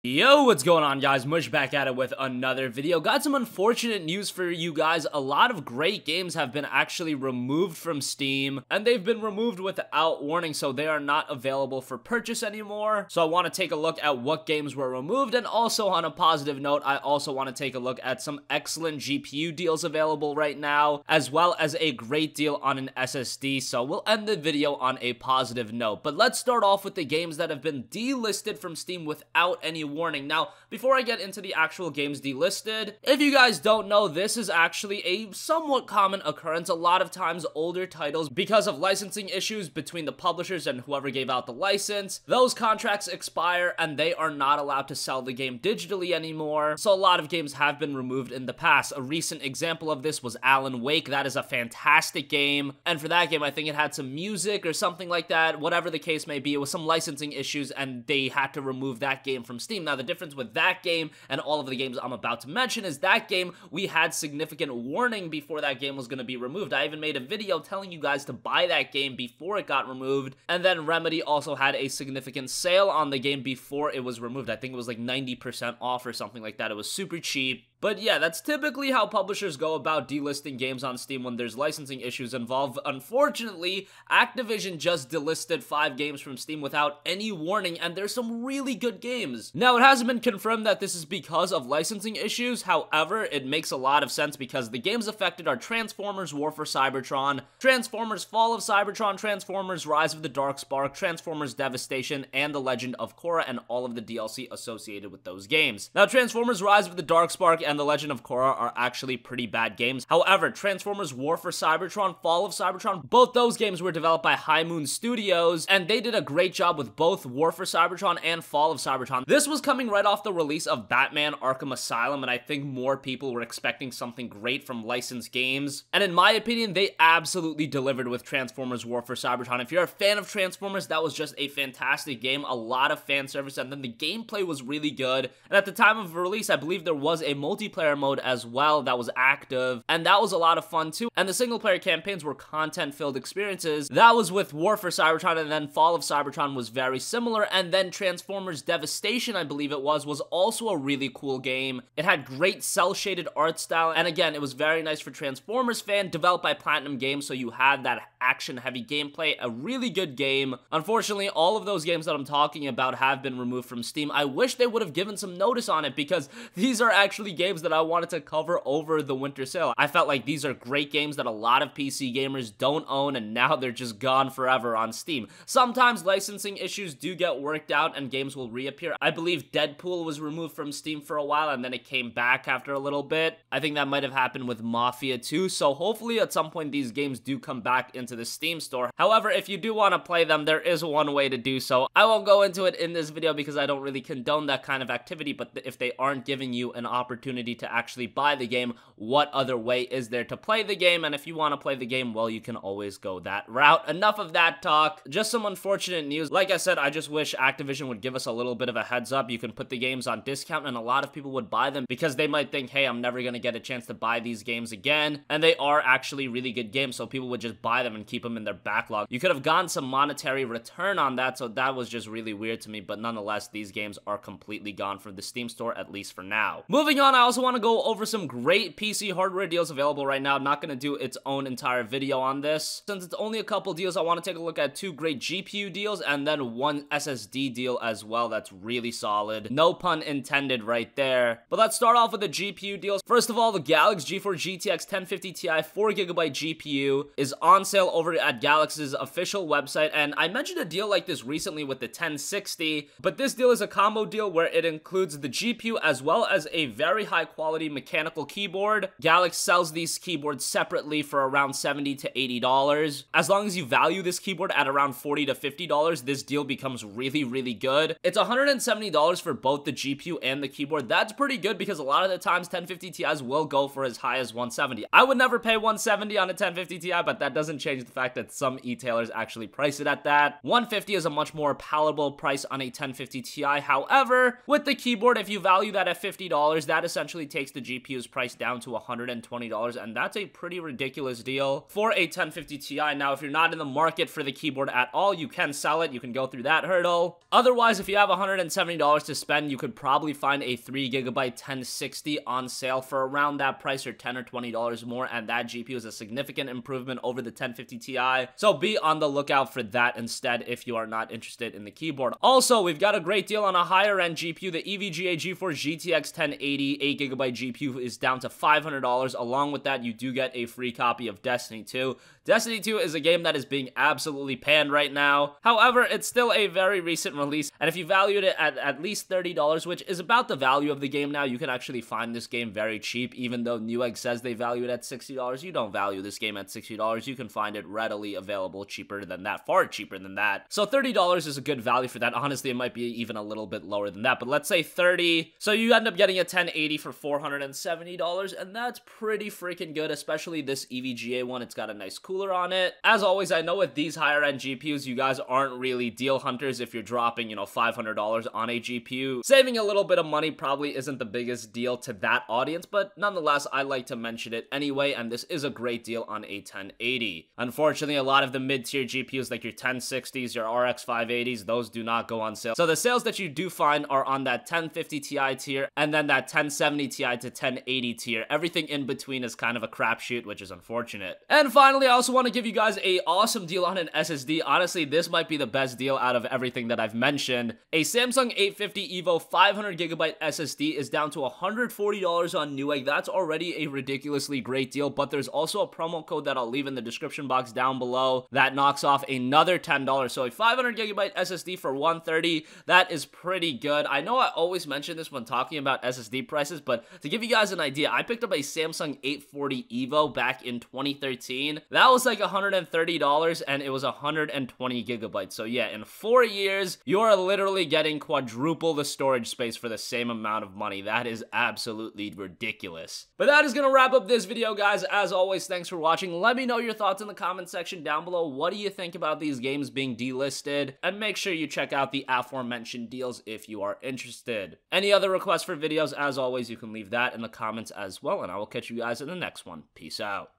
Yo, what's going on, guys? Mush back at it with another video. Got some unfortunate news for you guys. A lot of great games have been actually removed from Steam, and they've been removed without warning, so they are not available for purchase anymore. So I want to take a look at what games were removed, and also on a positive note, I also want to take a look at some excellent GPU deals available right now, as well as a great deal on an SSD. So we'll end the video on a positive note. But let's start off with the games that have been delisted from Steam without any warning. Now, before I get into the actual games delisted, if you guys don't know, this is actually a somewhat common occurrence. A lot of times older titles, because of licensing issues between the publishers and whoever gave out the license, those contracts expire and they are not allowed to sell the game digitally anymore. So a lot of games have been removed in the past. A recent example of this was Alan Wake. That is a fantastic game, and for that game I think it had some music or something like that. Whatever the case may be, it was some licensing issues and they had to remove that game from Steam. Now, the difference with that game and all of the games I'm about to mention is that game, we had significant warning before that game was going to be removed. I even made a video telling you guys to buy that game before it got removed, and then Remedy also had a significant sale on the game before it was removed. I think it was like 90% off or something like that. It was super cheap. But yeah, that's typically how publishers go about delisting games on Steam when there's licensing issues involved. Unfortunately, Activision just delisted 5 games from Steam without any warning, and there's some really good games. Now, it hasn't been confirmed that this is because of licensing issues. However, it makes a lot of sense because the games affected are Transformers War for Cybertron, Transformers Fall of Cybertron, Transformers Rise of the Darkspark, Transformers Devastation, and The Legend of Korra, and all of the DLC associated with those games. Now, Transformers Rise of the Darkspark and The Legend of Korra are actually pretty bad games. However, Transformers War for Cybertron, Fall of Cybertron, both those games were developed by High Moon Studios, and they did a great job with both War for Cybertron and Fall of Cybertron. This was coming right off the release of Batman Arkham Asylum, and I think more people were expecting something great from licensed games. And in my opinion, they absolutely delivered with Transformers War for Cybertron. If you're a fan of Transformers, that was just a fantastic game, a lot of fan service, and then the gameplay was really good. And at the time of release, I believe there was a multiplayer mode as well that was active, and that was a lot of fun too. And the single player campaigns were content-filled experiences. That was with War for Cybertron, and then Fall of Cybertron was very similar, and then Transformers Devastation, I believe it was also a really cool game. It had great cel-shaded art style, and again, it was very nice for Transformers fan, developed by Platinum Games, so you had that action-heavy gameplay, a really good game. Unfortunately, all of those games that I'm talking about have been removed from Steam. I wish they would have given some notice on it, because these are actually games that I wanted to cover over the winter sale. I felt like these are great games that a lot of PC gamers don't own, and now they're just gone forever on Steam. Sometimes licensing issues do get worked out and games will reappear. I believe Deadpool was removed from Steam for a while and then it came back after a little bit. I think that might have happened with Mafia 2, so hopefully at some point these games do come back into the Steam store. However, if you do want to play them, there is one way to do so. I won't go into it in this video because I don't really condone that kind of activity, but if they aren't giving you an opportunity to actually buy the game, what other way is there to play the game? And if you want to play the game, well, you can always go that route. Enough of that talk. Just some unfortunate news. Like I said, I just wish Activision would give us a little bit of a heads up. You can put the games on discount and a lot of people would buy them because they might think, hey, I'm never going to get a chance to buy these games again. And they are actually really good games, so people would just buy them and keep them in their backlog. You could have gotten some monetary return on that, so that was just really weird to me. But nonetheless, these games are completely gone from the Steam store, at least for now. Moving on, I also want to go over some great PC hardware deals available right now. I'm not going to do its own entire video on this. Since it's only a couple deals, I want to take a look at 2 great GPU deals and then 1 SSD deal as well that's really solid. No pun intended right there. But let's start off with the GPU deals. First of all, the GALAX GeForce GTX 1050 Ti 4GB GPU is on sale over at GALAX's official website, and I mentioned a deal like this recently with the 1060, but this deal is a combo deal where it includes the GPU as well as a very high quality mechanical keyboard. GALAX sells these keyboards separately for around $70 to $80. As long as you value this keyboard at around $40 to $50, this deal becomes really good. It's $170 for both the GPU and the keyboard. That's pretty good because a lot of the times 1050 Ti's will go for as high as $170. I would never pay $170 on a 1050 Ti, but that doesn't change the fact that some e-tailers actually price it at that. $150 is a much more palatable price on a 1050 Ti. However, with the keyboard, if you value that at $50, that essentially essentially takes the GPU's price down to $120, and that's a pretty ridiculous deal for a 1050 Ti. Now, if you're not in the market for the keyboard at all, you can sell it. You can go through that hurdle. Otherwise, if you have $170 to spend, you could probably find a 3GB 1060 on sale for around that price, or $10 or $20 more, and that GPU is a significant improvement over the 1050 Ti. So be on the lookout for that instead if you are not interested in the keyboard. Also, we've got a great deal on a higher end GPU. The EVGA GeForce GTX 1080 8GB GPU is down to $500. Along with that, you do get a free copy of Destiny 2. Destiny 2 is a game that is being absolutely panned right now. However, it's still a very recent release, and if you valued it at least $30, which is about the value of the game now, you can actually find this game very cheap. Even though Newegg says they value it at $60, you don't value this game at $60. You can find it readily available cheaper than that, far cheaper than that. So $30 is a good value for that. Honestly, it might be even a little bit lower than that, but let's say $30. So you end up getting a 1080 for $470, and that's pretty freaking good, especially this EVGA one. It's got a nice cooler on it. As always, I know with these higher end GPUs, you guys aren't really deal hunters if you're dropping, you know, $500 on a GPU. Saving a little bit of money probably isn't the biggest deal to that audience, but nonetheless, I like to mention it anyway, and this is a great deal on a 1080. Unfortunately, a lot of the mid-tier GPUs like your 1060s, your RX 580s, those do not go on sale. So the sales that you do find are on that 1050 Ti tier, and then that 1070 Ti to 1080 tier. Everything in between is kind of a crapshoot, which is unfortunate. And finally, I also want to give you guys a awesome deal on an SSD. Honestly, this might be the best deal out of everything that I've mentioned. A Samsung 850 EVO 500GB SSD is down to $140 on Newegg. That's already a ridiculously great deal, but there's also a promo code that I'll leave in the description box down below that knocks off another $10. So a 500GB SSD for $130, that is pretty good. I know I always mention this when talking about SSD prices, but to give you guys an idea, I picked up a Samsung 840 EVO back in 2013. That was like $130, and it was 120 gigabytes. So yeah, in 4 years, you're literally getting quadruple the storage space for the same amount of money. That is absolutely ridiculous. But that is gonna wrap up this video, guys. As always, thanks for watching. Let me know your thoughts in the comment section down below. What do you think about these games being delisted? And make sure you check out the aforementioned deals if you are interested. Any other requests for videos, as always, you can leave that in the comments as well, and I will catch you guys in the next one. Peace out.